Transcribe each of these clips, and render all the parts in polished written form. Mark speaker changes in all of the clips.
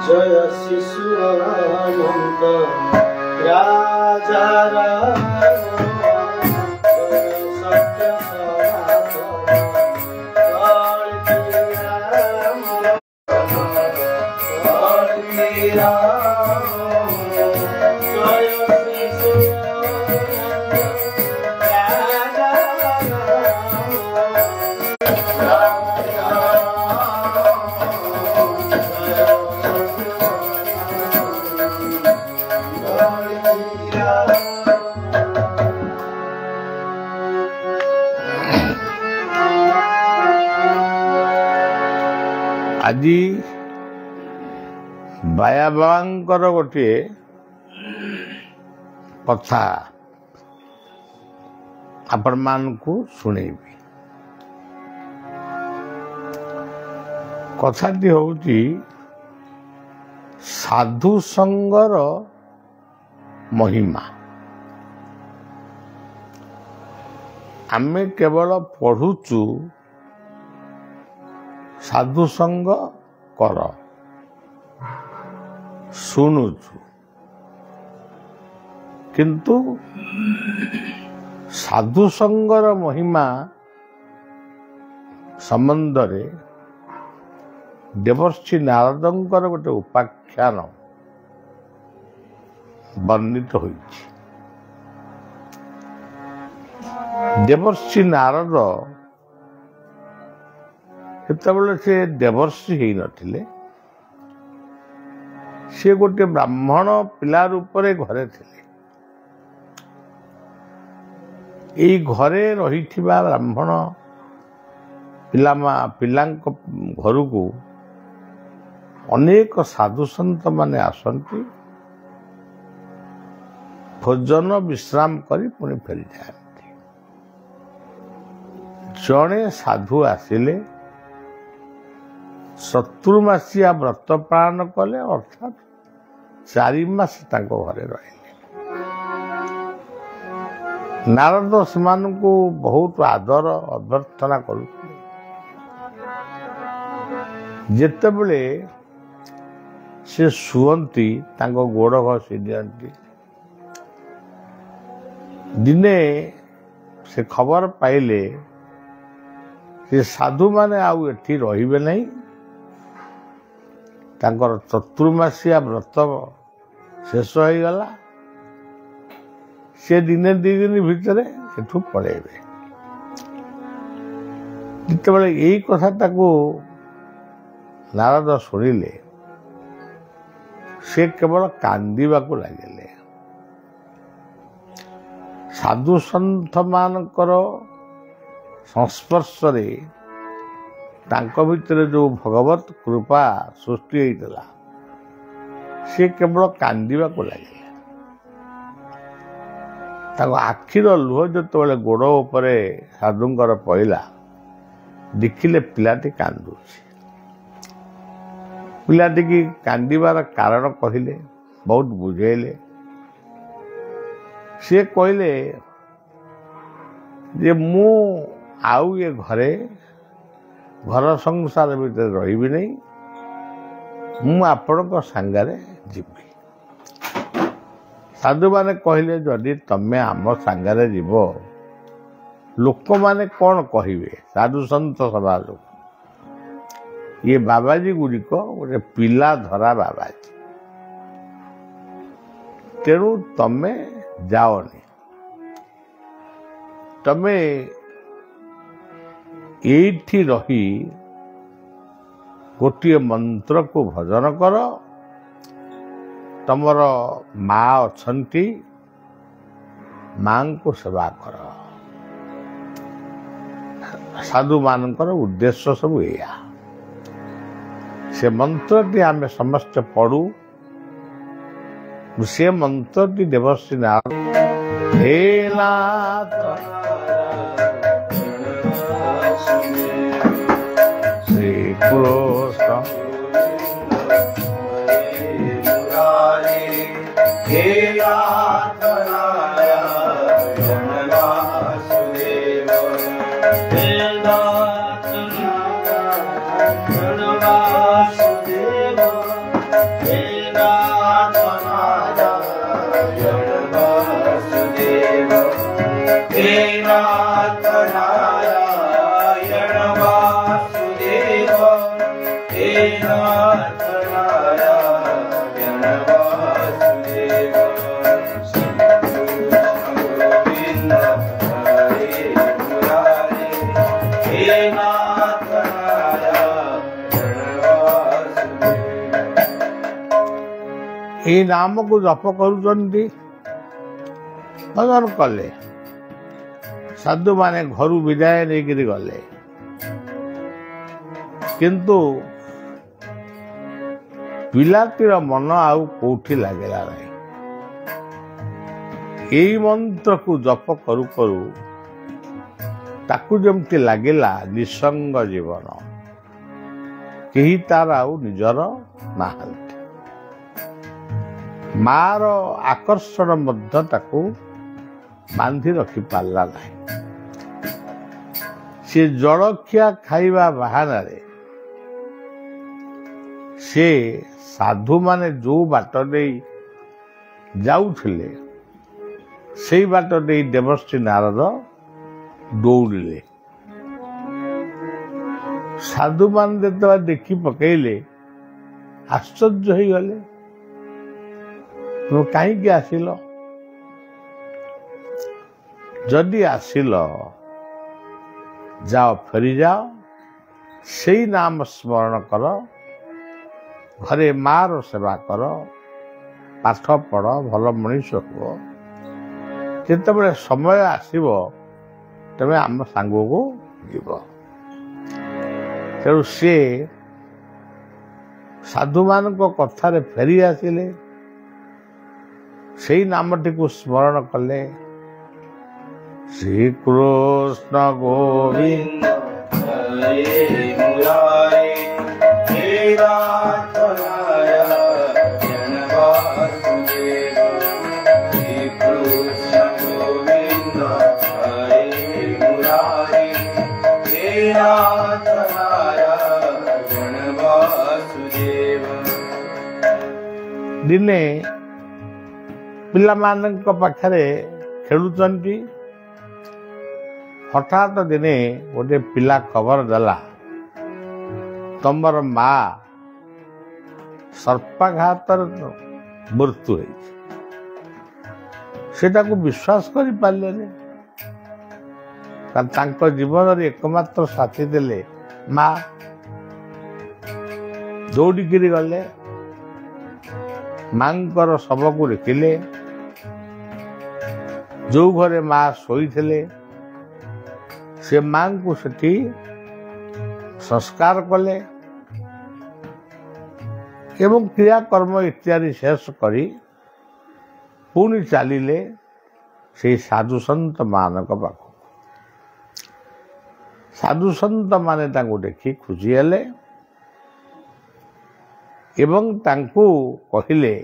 Speaker 1: जय शिशु अनंत राजा राम जय सत्य
Speaker 2: आज बाया बाबांकर गोटे कथा आपण मानकु सुनेबी। कथाटी होउची साधु संगर महिमा। आमे केवल पढ़ुचु साधु संग कर शुणुचु किंतु साधु संगर महिमा संबंध रे देवर्षि नारदंकर गोटे उपाख्यान वर्णित होइछि। देवर्षि नारद सेतबेले से देवर्षि ही नथिले, से गोटे ब्राह्मण पिला रूपरे घरे थिले। एई घरे रहिथिबा ब्राह्मण पिलांक घरକୁ अनेक साधु संत माने आसंती, भोजन विश्राम करी पुणी फेरी जाती। जड़े साधु आसिले चतुर्मासिया व्रत पालन कले, अर्थात 4 मास तांको घरे रहिले। नारद सेमानकु बहुत आदर अभ्यर्थना करुଥିଲେ। जेतेबेले से शुअंती तांको गोड़ घसी दियंती। दिने से खबर पाइले से साधु माने आउ एठी रहिबे नहीं, तांकर चतुर्मासिया व्रत शेष हो गला, से दिने 2 दिन भितर एठू पळेबे। जितेबाला यही कथा ताको नारद शुणिले, से केवल कांदिबाकू लागिले। साधु सन्थ मानकर संस्पर्श रे तांको भितर जो भगवत कृपा सृष्टि होइतला, से केवल कांदिबाकू लागिले। ताको आखिर लुह जतबेले गोड़ उपरे साधुंकर पइला, देखिले पिलाटी कांदुछि। पिलाटी की कांदिबार कारण कहिले, बहुत बुझेले। से कहले जे मु आउ ये घरे घर संसार भीतर रहिबी नहीं, मु आपनक संगारे जीवी। साधु माने कहले जदि तमे आम संगारे जीव, लोक माने कौन कहिबे? साधु संत सभा लोक ये बाबाजी गुड़िक गोटे पिला धरा बाबाजी, तेणु तमे जाओनी, तमे एठी रही गोटे मंत्र को भजन कर। तमर माँ अछंती, माँ को सेवा कर। साधु मानकर उद्देश्य सब एया। से मंत्रटी आमे समस्त पढ़ू। से मंत्रटी देवर्षि नारद हे नाथ श्री कृष्ण हे नाथ नारायण वासुदेव, हे नाथ नारायण वासुदेव,
Speaker 1: हे नाथ नारायण वासुदेव श्री कृष्ण गोविंद हरे मुरारे हे नाथ नारायण वासुदेव।
Speaker 2: ये नाम को जप करुचंती भजन कले साधु माने घरू विदाय नहीं गले किंतु पिलाटीर मन आउ कोठी लागला नहीं। यही मंत्र को जप करू करू ताकू जमती लागला निसंग जीवन केही तार आउ निजर नाहांती। मार आकर्षण मध्य ताकू बांधी रखी पारला नहीं। से जलखिया खाइबा बहाना रे से साधु माने जो बाट दे जाउथिले से बाट दे देवर्षि नारद दौड़िले। साधु मान तो देखी पकेले आश्चर्य हो गले तुम कहीं आसिल जदि आसिल जाओ फेरी जाओ से नाम स्मरण कर घरे मार सेवा कर पाठ पढ़ भल मनीष हो जिते समय आसब तमें आम सांग को जीव। तेणु सी साधु मान कथार फेरी आसिले से नामटी को स्मरण कले श्री कृष्ण गोविंद
Speaker 1: हरे मुरारे हे नाथ नारायण वासुदेव श्री कृष्ण गोविंद हरे मुरारे हे नाथ नारायण वासुदेव।
Speaker 2: दिने पिला मानक पाखरे खेलुचंती हठात दिने गोटे पिला खबर देला तमर माँ सर्पाघात मृत्यु हो विश्वास कर पारे जीवन एकमात्र साथी देले माँ दौड़िकी गले मांकर शव को देखिले जो घरे माँ शोई से मां को सेठी संस्कार कले एवं क्रियाकर्म इत्यादि शेष करी पुणी चलिले से साधु सन्त मानक पाख। साधु सन्त माने तांको देखी खुशी हेले एवं तांको कहिले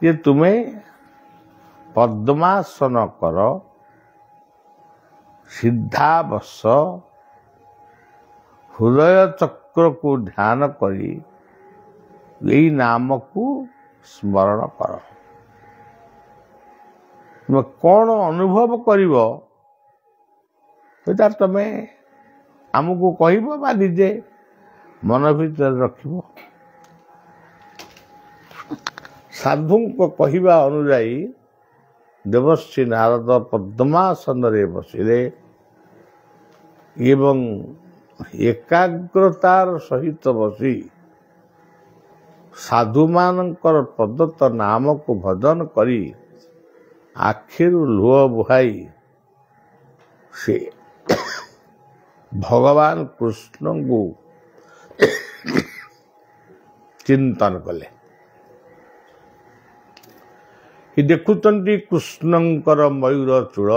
Speaker 2: जे तुमे पद्मासन कर सिद्धा बस हृदय चक्र को ध्यान करी यही नाम को स्मरण कर। तुम कौन अनुभव करिव तो तमें आमको कहब बा निजे मन भीतर रखिब। साधु को कहवा अनुजाई देवर्षि नारद पद्मासन रे बसिले एवं एकाग्रतार सहित बसी साधु मानकर प्रदत्त नाम को भजन करी आखिरु लुह बुहाई से भगवान कृष्ण को चिंतन कले। देखुचंती कृष्णंकर मयूर चूल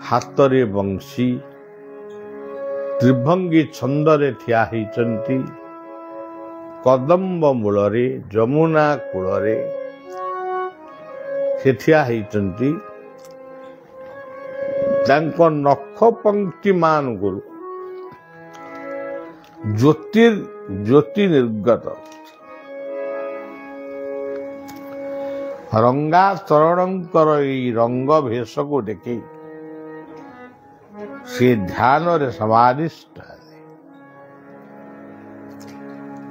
Speaker 2: हातरे बंशी त्रिभंगी छंदरे ठिया होइचंती कदम्ब मूलरे जमुना कूलरे से ठिया होइचंती तांको नख पंक्ति मान गुरु ज्योति निर्गत रंगा चरणंकर रंग भेष को देखी से ध्यान रे समाधिष्ट हेले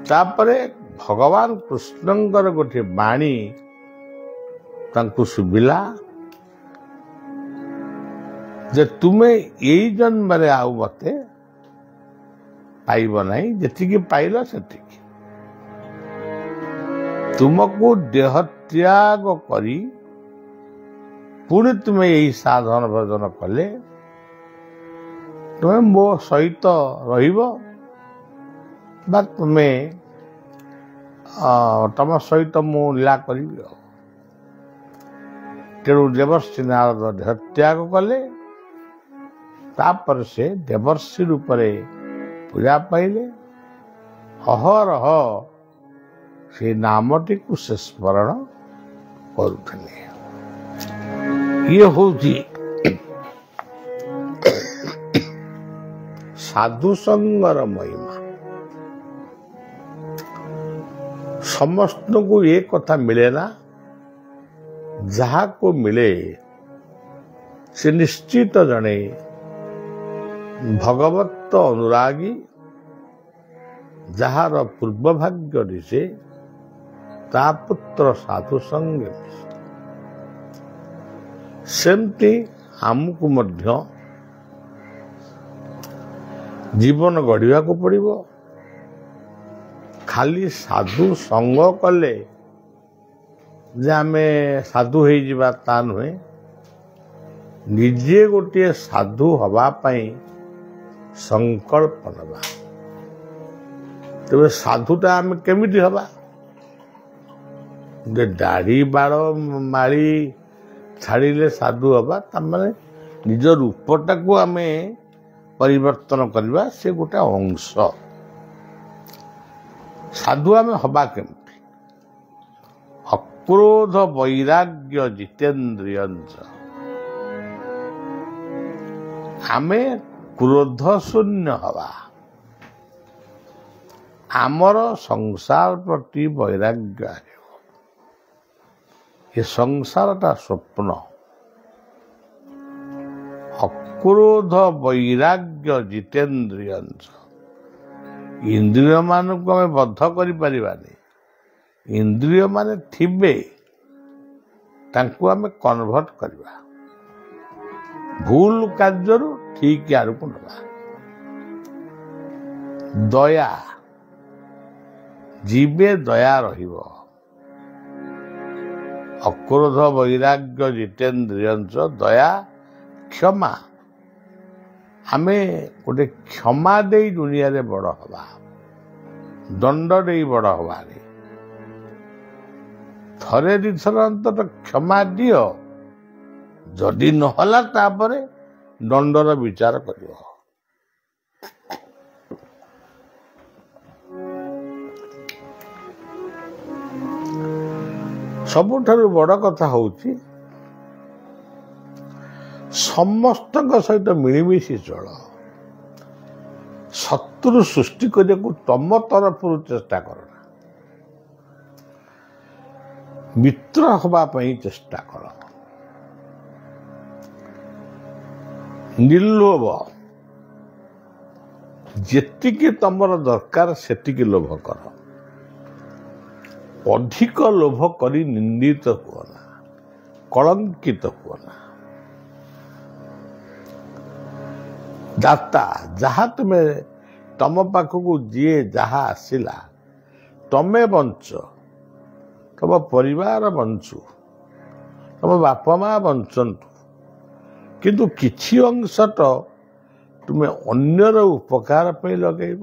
Speaker 2: ତାପରେ ଭଗବାନ କୃଷ୍ଣଙ୍କର ଗୋଟିଏ ବାଣୀ ତାଙ୍କୁ ଶୁଭିଲା ଯେ ତୁମେ ଏଇ ଜନ୍ମରେ ଆଉ ମତେ ପାଇବ ନାହିଁ, ଯେତିକି ପାଇଲ ସେତିକି। ତୁମକୁ ଦେହ ତ୍ୟାଗ କରି ପୁଣି ତୁମେ ଏଇ ସାଧନ ଭଜନ କଲେ ତୁମେ ମୋ ସହିତ ରହିବ ବା ତୁମେ ତମ ସହିତ ମୁଁ ଲୀଳା କରିବି। ଆଉ ତେଣୁ ଦେବର୍ଷି ନାରଦ ଦେହ ତ୍ୟାଗ କଲେ। ତାପରେ ସେ ଦେବର୍ଷି ରୂପରେ ପୂଜା ପାଇଲେ। ଅହରହ ସେ ନାମଟିକୁ ସେ ସ୍ମରଣ କରୁଥିଲେ। ଇଏ ହଉଛି ସାଧୁ ସଙ୍ଗର ମହିମା। ସମସ୍ତଙ୍କୁ ଏ କଥା ମିଳେ ନା। ଯାହାକୁ ମିଳେ ସେ ନିଶ୍ଚିତ ଜଣେ ଭଗବତ ଅନୁରାଗୀ, ଯାହାର ପୂର୍ବ ଭାଗ୍ୟ ଦିଶେ ତା ପୁତ୍ର ସାଧୁ ସଙ୍ଗେ ମିଶେ। ସେମିତି ଆମକୁ ମଧ୍ୟ ଜୀବନ ଗଢ଼ିବାକୁ ପଡ଼ିବ। ଖାଲି ସାଧୁ ସଙ୍ଗ କଲେ ଯେ ଆମେ ସାଧୁ ହେଇଯିବା ତା ନୁହେଁ। ନିଜେ ଗୋଟିଏ ସାଧୁ ହବା ପାଇଁ ସଂକଳ୍ପ ନେବା। ତେବେ ସାଧୁଟା ଆମେ କେମିତି ହବା? ଯେ ଦାଢ଼ି ବାଳ ମାଳି ଛାଡ଼ିଲେ ସାଧୁ ହବା, ତାମାନେ ନିଜ ରୂପଟାକୁ ଆମେ ପରିବର୍ତ୍ତନ କରିବା, ସେ ଗୋଟେ ଅଂଶ। ସାଧୁ ଆମେ ହବା କେମିତି? ଅକ୍ରୋଧ ବୈରାଗ୍ୟ ଜିତେନ୍ଦ୍ରିୟଞ୍ଚ। ଆମେ କ୍ରୋଧ ଶୂନ୍ୟ ହବା। ଆମର ସଂସାର ପ୍ରତି ବୈରାଗ୍ୟ ଆସିବ। ଏ ସଂସାରଟା ସ୍ୱପ୍ନ। ଅକ୍ରୋଧ ବୈରାଗ୍ୟ ଜିତେନ୍ଦ୍ରିୟଞ୍ଚ। ଇନ୍ଦ୍ରିୟମାନଙ୍କୁ ଆମେ ବଦ୍ଧ କରିପାରିବାନି। ଇନ୍ଦ୍ରିୟମାନେ ଥିବେ, ତାଙ୍କୁ ଆମେ କନଭର୍ଟ କରିବା। ଭୁଲ କାର୍ଯ୍ୟରୁ ଠିକ ଆଡ଼କୁ ନେବା। ଦୟା, ଜୀବେ ଦୟା ରହିବ। ଅକ୍ରୋଧ ବୈରାଗ୍ୟ ଜିତେନ୍ଦ୍ରିୟଞ୍ଚ। ଦୟା, କ୍ଷମା। ଆମେ ଗୋଟେ କ୍ଷମା ଦେଇ ଦୁନିଆରେ ବଡ଼ ହବା, ଦଣ୍ଡ ଦେଇ ବଡ଼ ହବାନି। ଥରେ ଦିଥର ଅନ୍ତତଃ କ୍ଷମା ଦିଅ। ଯଦି ନହେଲା ତାପରେ ଦଣ୍ଡର ବିଚାର କରିବ। ସବୁଠାରୁ ବଡ଼ କଥା ହଉଛି ସମସ୍ତଙ୍କ ସହିତ ମିଳିମିଶି ଚଳ। ଶତ୍ରୁ ସୃଷ୍ଟି କରିବାକୁ ତମ ତରଫରୁ ଚେଷ୍ଟା କର ନା। ମିତ୍ର ହେବା ପାଇଁ ଚେଷ୍ଟା କର। ନିର୍ଲୋଭ। ଯେତିକି ତମର ଦରକାର ସେତିକି ଲୋଭ କର। ଅଧିକ ଲୋଭ କରି ନିନ୍ଦିତ ହୁଅ ନା, କଳଙ୍କିତ ହୁଅ ନା। ଦାତା, ଯାହା ତୁମେ ତମ ପାଖକୁ ଯିଏ ଯାହା ଆସିଲା ତମେ ବଞ୍ଚ, ତମ ପରିବାର ବଞ୍ଚୁ, ତମ ବାପା ମା ବଞ୍ଚନ୍ତୁ, କିନ୍ତୁ କିଛି ଅଂଶ ତ ତୁମେ ଅନ୍ୟର ଉପକାର ପାଇଁ ଲଗେଇବ।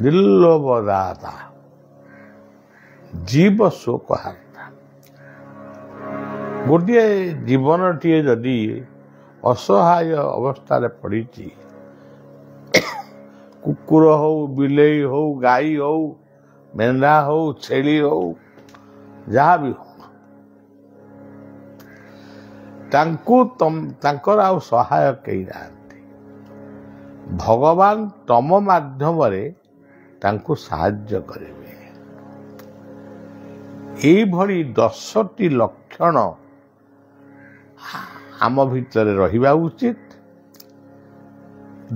Speaker 2: ନିର୍ଲୋଭ ଦାତା, ଜୀବ ଶୋକ ହାର୍ତା। ଗୋଟିଏ ଜୀବନଟିଏ ଯଦି ଅସହାୟ ଅବସ୍ଥାରେ ପଡ଼ିଛି, କୁକୁର ହଉ, ବିଲେଇ ହଉ, ଗାଈ ହଉ, ମେଣ୍ଢା ହଉ, ଛେଳି ହଉ, ଯାହା ବି ହଉ, ତାଙ୍କର ଆଉ ସହାୟ କେହି ନାହାନ୍ତି। ଭଗବାନ ତମ ମାଧ୍ୟମରେ ତାଙ୍କୁ ସାହାଯ୍ୟ କରିବେ। ଏଇଭଳି 10ଟି ଲକ୍ଷଣ ଆମ ଭିତରେ ରହିବା ଉଚିତ।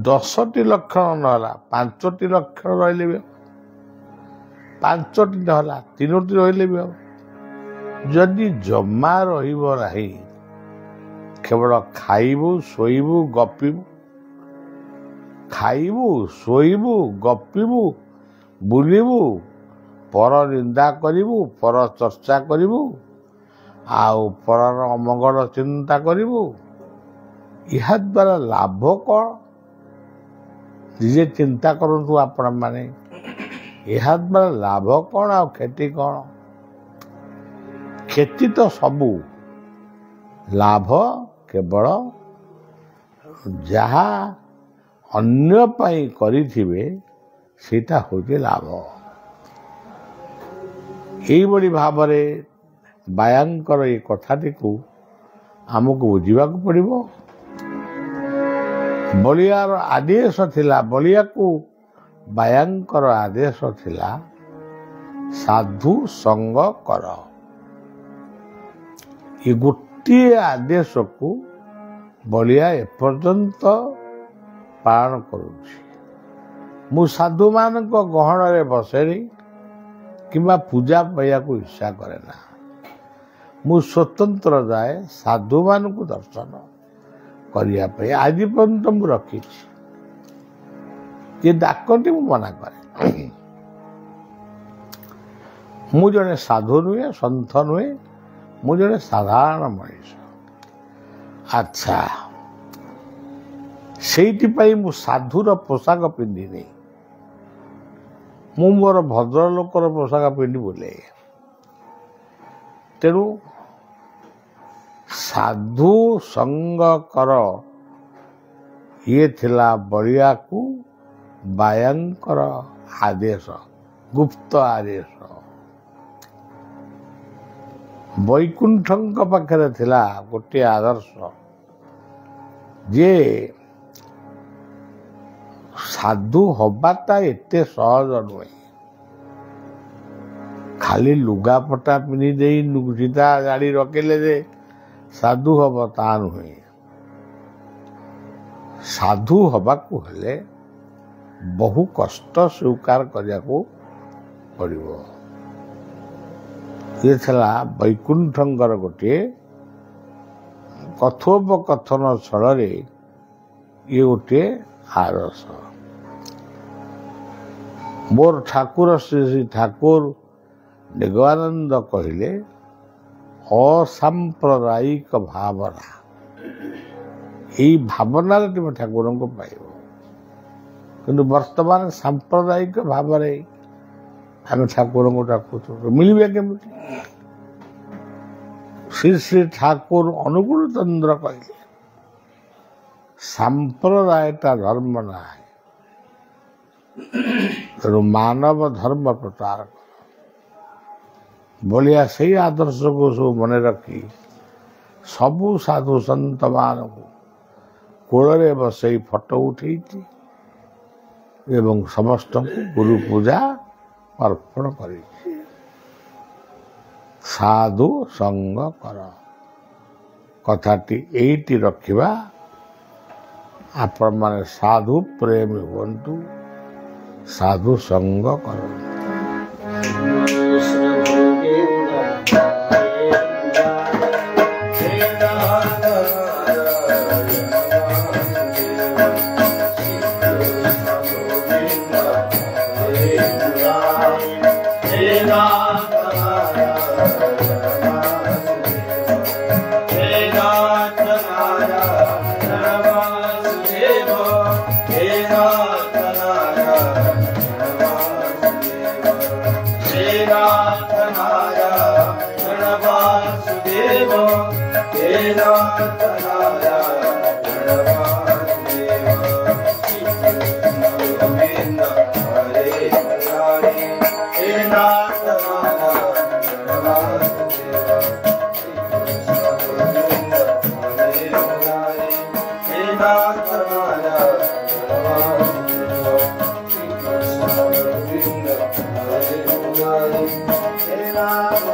Speaker 2: 10ଟି ଲକ୍ଷଣ ନହେଲା 5ଟି ଲକ୍ଷଣ ରହିଲେ ପାଞ୍ଚଟି ନହେଲା ତିନୋଟି ରହିଲେ ବି ହବ। ଯଦି ଜମା ରହିବ ନାହିଁ, କେବଳ ଖାଇବୁ ଶୋଇବୁ ଗପିବୁ, ଖାଇବୁ ଶୋଇବୁ ଗପିବୁ, ବୁଲିବୁ, ପର ନିନ୍ଦା କରିବୁ, ପର ଚର୍ଚ୍ଚା କରିବୁ, ଆଉ ପରର ଅମଙ୍ଗଳ ଚିନ୍ତା କରିବୁ, ଏହା ଦ୍ୱାରା ଲାଭ କ'ଣ? ନିଜେ ଚିନ୍ତା କରନ୍ତୁ ଆପଣମାନେ, ଏହା ଦ୍ୱାରା ଲାଭ କ'ଣ ଆଉ କ୍ଷତି କ'ଣ? କ୍ଷତି ତ ସବୁ, ଲାଭ କେବଳ ଯାହା ଅନ୍ୟ ପାଇଁ କରିଥିବେ ସେଇଟା ହେଉଛି ଲାଭ। ଏଇଭଳି ଭାବରେ ବାୟାଙ୍କର ଏ କଥାଟିକୁ ଆମକୁ ବୁଝିବାକୁ ପଡ଼ିବ। ବଳିଆର ଆଦେଶ ଥିଲା, ବଳିଆକୁ ବାୟାଙ୍କର ଆଦେଶ ଥିଲା ସାଧୁ ସଙ୍ଗ କର। ଏ ଗୋଟିଏ ଆଦେଶକୁ ବଳିଆ ଏପର୍ଯ୍ୟନ୍ତ ପାଳନ କରୁଛି। ମୁଁ ସାଧୁମାନଙ୍କ ଗହଣରେ ବସେନି କିମ୍ବା ପୂଜା ପାଇବାକୁ ଇଚ୍ଛା କରେ ନା। ମୁଁ ସ୍ୱତନ୍ତ୍ର ଯାଏ ସାଧୁମାନଙ୍କୁ ଦର୍ଶନ କରିବା ପାଇଁ। ଆଜି ପର୍ଯ୍ୟନ୍ତ ମୁଁ ରଖିଛି। ଯିଏ ଡାକନ୍ତି ମୁଁ ମନା କରେ। ମୁଁ ଜଣେ ସାଧୁ ନୁହେଁ, ସନ୍ଥ ନୁହେଁ, ମୁଁ ଜଣେ ସାଧାରଣ ମଣିଷ। ଆଚ୍ଛା, ସେଇଥିପାଇଁ ମୁଁ ସାଧୁର ପୋଷାକ ପିନ୍ଧିନି। ମୁଁ ମୋର ଭଦ୍ରଲୋକର ପୋଷାକ ପିନ୍ଧି ବୁଲେ। ତେଣୁ ସାଧୁ ସଙ୍ଗ କର, ଇଏ ଥିଲା ବଳିଆକୁ ବାୟାଙ୍କର ଆଦେଶ, ଗୁପ୍ତ ଆଦେଶ। ବୈକୁଣ୍ଠଙ୍କ ପାଖରେ ଥିଲା ଗୋଟିଏ ଆଦର୍ଶ ଯେ ସାଧୁ ହବାଟା ଏତେ ସହଜ ନୁହେଁ। ଖାଲି ଲୁଗାପଟା ପିନ୍ଧି ଦେଇ ସିଧା ଗାଡ଼ି ରଖିଲେ ଯେ ସାଧୁ ହବ ତା ନୁହେଁ। ସାଧୁ ହବାକୁ ହେଲେ ବହୁ କଷ୍ଟ ସ୍ୱୀକାର କରିବାକୁ ପଡ଼ିବ। ଇଏ ଥିଲା ବୈକୁଣ୍ଠଙ୍କର ଗୋଟିଏ କଥୋପକଥନ ଛଳରେ ଇଏ ଗୋଟିଏ ଆଦର୍ଶ। ମୋର ଠାକୁର ଶ୍ରୀ ଶ୍ରୀ ଠାକୁର ନିଗମାନନ୍ଦ କହିଲେ ଅସାମ୍ପ୍ରଦାୟିକ ଭାବନା। ଏଇ ଭାବନାରେ ତୁମେ ଠାକୁରଙ୍କୁ ପାଇବ। କିନ୍ତୁ ବର୍ତ୍ତମାନ ସାମ୍ପ୍ରଦାୟିକ ଭାବରେ ଆମେ ଠାକୁରଙ୍କୁ ଡାକୁଛୁ, ମିଳିବେ କେମିତି? ଶ୍ରୀ ଶ୍ରୀ ଠାକୁର ଅନୁକୂଳ ଚନ୍ଦ୍ର କହିଲେ ସାମ୍ପ୍ରଦାୟଟା ଧର୍ମ ନାହିଁ, ତେଣୁ ମାନବ ଧର୍ମ ପ୍ରଚାର କର। ବଳିଆ ସେଇ ଆଦର୍ଶକୁ ସବୁ ମନେ ରଖି ସବୁ ସାଧୁ ସନ୍ତମାନଙ୍କୁ କୋଳରେ ବସେଇ ଫଟୋ ଉଠେଇଛି ଏବଂ ସମସ୍ତଙ୍କୁ ଗୁରୁ ପୂଜା ଅର୍ପଣ କରିଛି। ସାଧୁ ସଙ୍ଗ କର କଥାଟି ଏଇଠି ରଖିବା। ଆପଣମାନେ ସାଧୁ ପ୍ରେମୀ ହୁଅନ୍ତୁ, ସାଧୁ ସଙ୍ଗ କରନ୍ତୁ।
Speaker 1: Hare